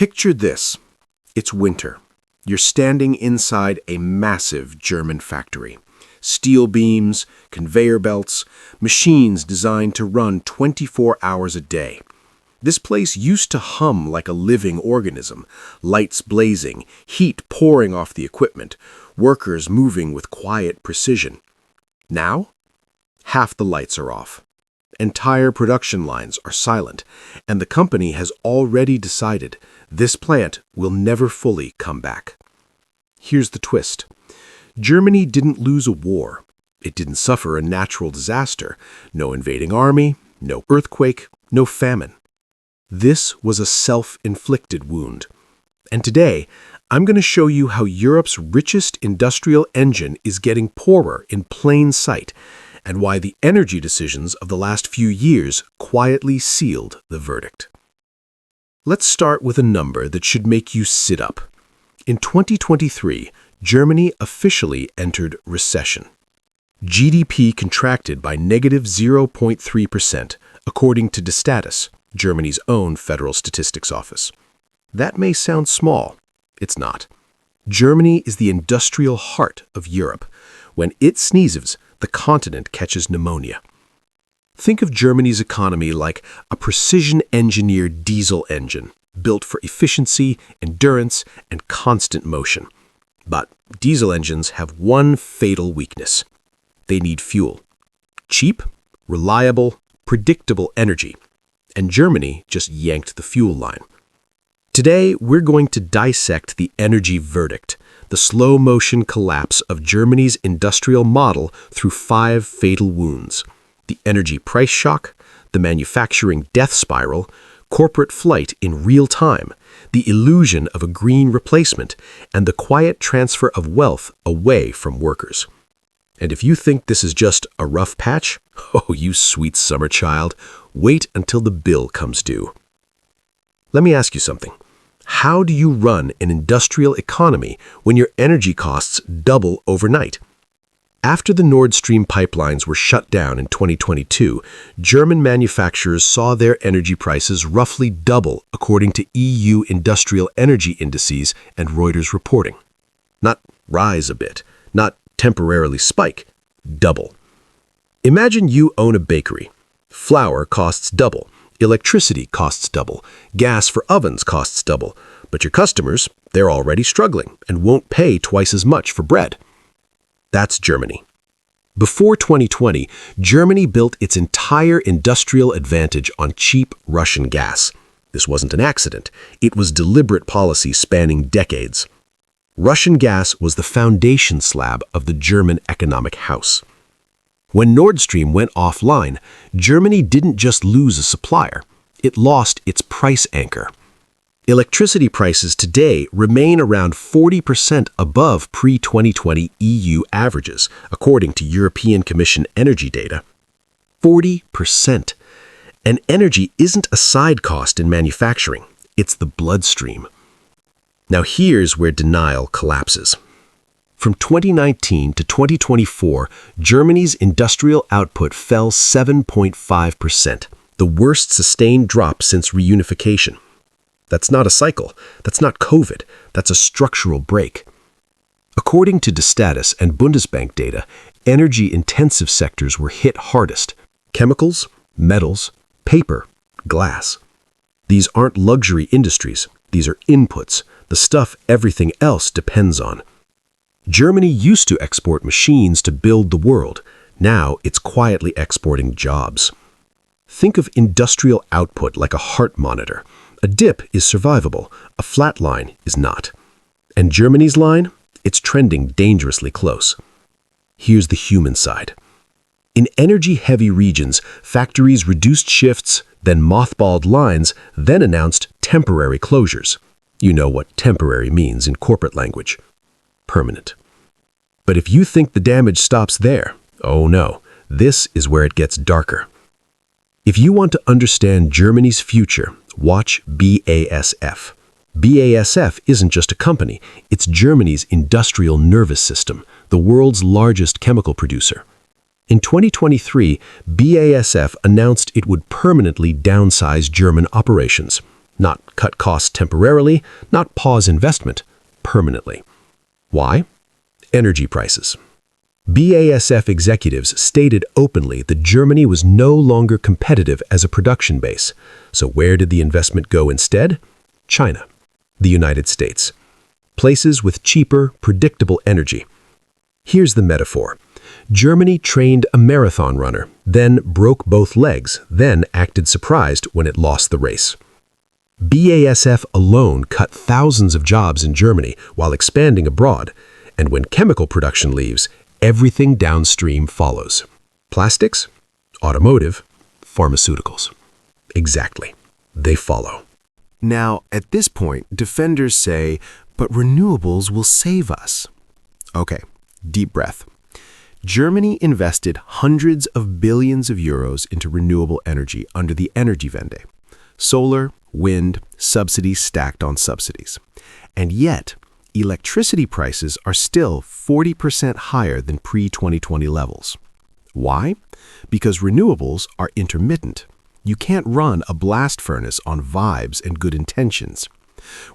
Picture this. It's winter. You're standing inside a massive German factory. Steel beams, conveyor belts, machines designed to run 24 hours a day. This place used to hum like a living organism, lights blazing, heat pouring off the equipment, workers moving with quiet precision. Now, half the lights are off. Entire production lines are silent, and the company has already decided this plant will never fully come back. Here's the twist. Germany didn't lose a war. It didn't suffer a natural disaster. No invading army, no earthquake, no famine. This was a self-inflicted wound. And today, I'm going to show you how Europe's richest industrial engine is getting poorer in plain sight, and why the energy decisions of the last few years quietly sealed the verdict. Let's start with a number that should make you sit up. In 2023, Germany officially entered recession. GDP contracted by negative 0.3%, according to Destatis, Germany's own federal statistics office. That may sound small. It's not. Germany is the industrial heart of Europe. When it sneezes, the continent catches pneumonia. Think of Germany's economy like a precision-engineered diesel engine, built for efficiency, endurance, and constant motion. But diesel engines have one fatal weakness. They need fuel. Cheap, reliable, predictable energy. And Germany just yanked the fuel line. Today, we're going to dissect the energy verdict, the slow-motion collapse of Germany's industrial model through 5 fatal wounds: the energy price shock, the manufacturing death spiral, corporate flight in real time, the illusion of a green replacement, and the quiet transfer of wealth away from workers. And if you think this is just a rough patch, oh, you sweet summer child, wait until the bill comes due. Let me ask you something. How do you run an industrial economy when your energy costs double overnight? After the Nord Stream pipelines were shut down in 2022, German manufacturers saw their energy prices roughly double according to EU industrial energy indices and Reuters reporting. Not rise a bit, not temporarily spike, double. Imagine you own a bakery. Flour costs double. Electricity costs double. Gas for ovens costs double. But your customers, they're already struggling and won't pay twice as much for bread. That's Germany. Before 2020, Germany built its entire industrial advantage on cheap Russian gas. This wasn't an accident. It was deliberate policy spanning decades. Russian gas was the foundation slab of the German economic house. When Nord Stream went offline, Germany didn't just lose a supplier, it lost its price anchor. Electricity prices today remain around 40% above pre-2020 EU averages, according to European Commission energy data. 40%. And energy isn't a side cost in manufacturing, it's the bloodstream. Now here's where denial collapses. From 2019 to 2024, Germany's industrial output fell 7.5%, the worst sustained drop since reunification. That's not a cycle. That's not COVID. That's a structural break. According to Destatis and Bundesbank data, energy-intensive sectors were hit hardest: chemicals, metals, paper, glass. These aren't luxury industries. These are inputs, the stuff everything else depends on. Germany used to export machines to build the world. Now it's quietly exporting jobs. Think of industrial output like a heart monitor. A dip is survivable, a flat line is not. And Germany's line? It's trending dangerously close. Here's the human side. In energy-heavy regions, factories reduced shifts, then mothballed lines, then announced temporary closures. You know what temporary means in corporate language. Permanent. But if you think the damage stops there, oh no, this is where it gets darker. If you want to understand Germany's future, watch BASF. BASF isn't just a company, it's Germany's industrial nervous system, the world's largest chemical producer. In 2023, BASF announced it would permanently downsize German operations. Not cut costs temporarily, not pause investment permanently. Why? Energy prices. BASF executives stated openly that Germany was no longer competitive as a production base. So where did the investment go instead? China, the United States. Places with cheaper, predictable energy. Here's the metaphor. Germany trained a marathon runner, then broke both legs, then acted surprised when it lost the race. BASF alone cut thousands of jobs in Germany while expanding abroad, and when chemical production leaves, everything downstream follows. Plastics, automotive, pharmaceuticals. Exactly. They follow. Now, at this point, defenders say, but renewables will save us. Okay, deep breath. Germany invested hundreds of billions of euros into renewable energy under the Energiewende. Solar, wind, subsidies stacked on subsidies. And yet, electricity prices are still 40% higher than pre-2020 levels. Why? Because renewables are intermittent. You can't run a blast furnace on vibes and good intentions.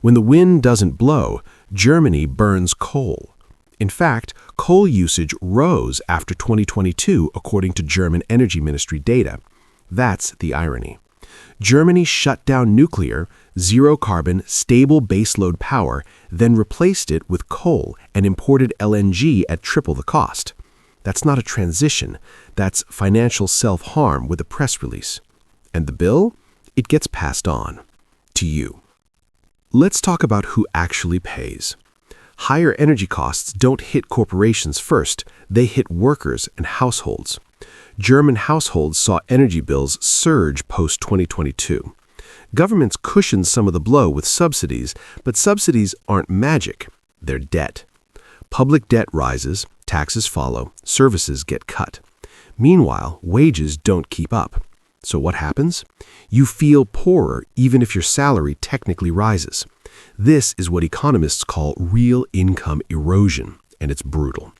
When the wind doesn't blow, Germany burns coal. In fact, coal usage rose after 2022 according to German Energy Ministry data. That's the irony. Germany shut down nuclear, zero-carbon, stable baseload power, then replaced it with coal and imported LNG at triple the cost. That's not a transition. That's financial self-harm with a press release. And the bill? It gets passed on. To you. Let's talk about who actually pays. Higher energy costs don't hit corporations first. They hit workers and households. German households saw energy bills surge post-2022. Governments cushioned some of the blow with subsidies, but subsidies aren't magic. They're debt. Public debt rises, taxes follow, services get cut. Meanwhile, wages don't keep up. So what happens? You feel poorer even if your salary technically rises. This is what economists call real income erosion, and it's brutal.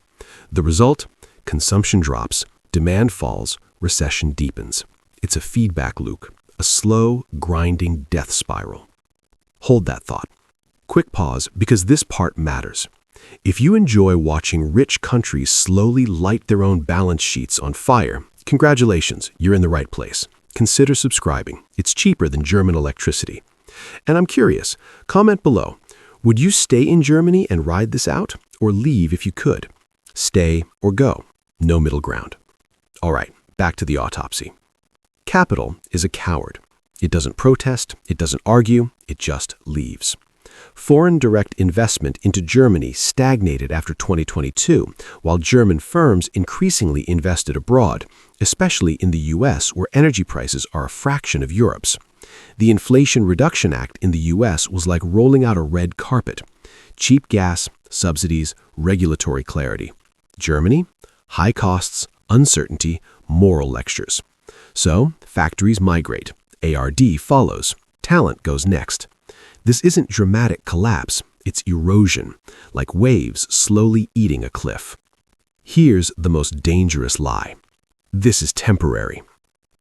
The result? Consumption drops, demand falls, recession deepens. It's a feedback loop, a slow, grinding death spiral. Hold that thought. Quick pause, because this part matters. If you enjoy watching rich countries slowly light their own balance sheets on fire, congratulations, you're in the right place. Consider subscribing. It's cheaper than German electricity. And I'm curious, comment below. Would you stay in Germany and ride this out, or leave if you could? Stay or go. No middle ground. All right, back to the autopsy. Capital is a coward. It doesn't protest, it doesn't argue, it just leaves. Foreign direct investment into Germany stagnated after 2022, while German firms increasingly invested abroad, especially in the US, where energy prices are a fraction of Europe's. The Inflation Reduction Act in the US was like rolling out a red carpet. Cheap gas, subsidies, regulatory clarity. Germany? High costs, uncertainty, moral lectures. So, factories migrate. ARD follows. Talent goes next. This isn't dramatic collapse, it's erosion, like waves slowly eating a cliff. Here's the most dangerous lie. This is temporary.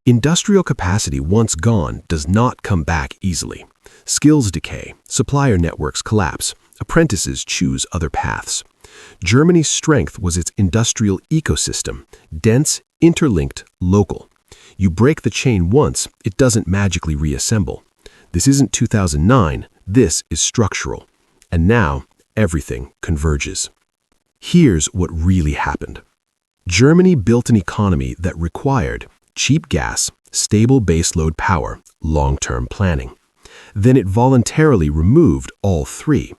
Industrial capacity once gone does not come back easily. Skills decay, supplier networks collapse, apprentices choose other paths. Germany's strength was its industrial ecosystem, dense, interlinked, local. You break the chain once, it doesn't magically reassemble. This isn't 2009, this is structural. And now, everything converges. Here's what really happened. Germany built an economy that required cheap gas, stable baseload power, long-term planning. Then it voluntarily removed all three.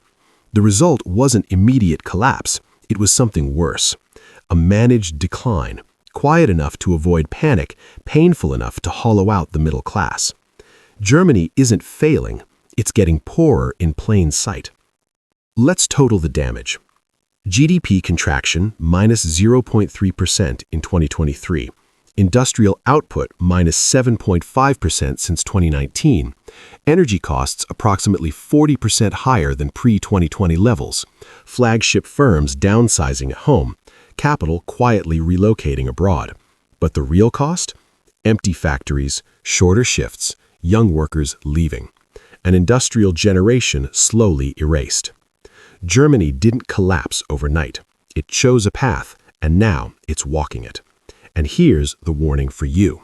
The result wasn't immediate collapse, it was something worse. A managed decline, quiet enough to avoid panic, painful enough to hollow out the middle class. Germany isn't failing, it's getting poorer in plain sight. Let's total the damage. GDP contraction minus 0.3% in 2023. Industrial output minus 7.5% since 2019. Energy costs approximately 40% higher than pre-2020 levels. Flagship firms downsizing at home. Capital quietly relocating abroad. But the real cost? Empty factories, shorter shifts, young workers leaving. an industrial generation slowly erased. Germany didn't collapse overnight. It chose a path, and now it's walking it. And here's the warning for you.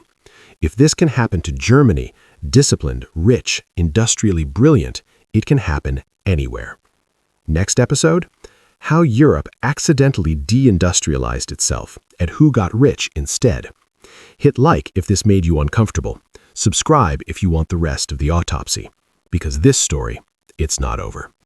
If this can happen to Germany, disciplined, rich, industrially brilliant, it can happen anywhere. Next episode, how Europe accidentally deindustrialized itself and who got rich instead. Hit like if this made you uncomfortable. Subscribe if you want the rest of the autopsy. Because this story, it's not over.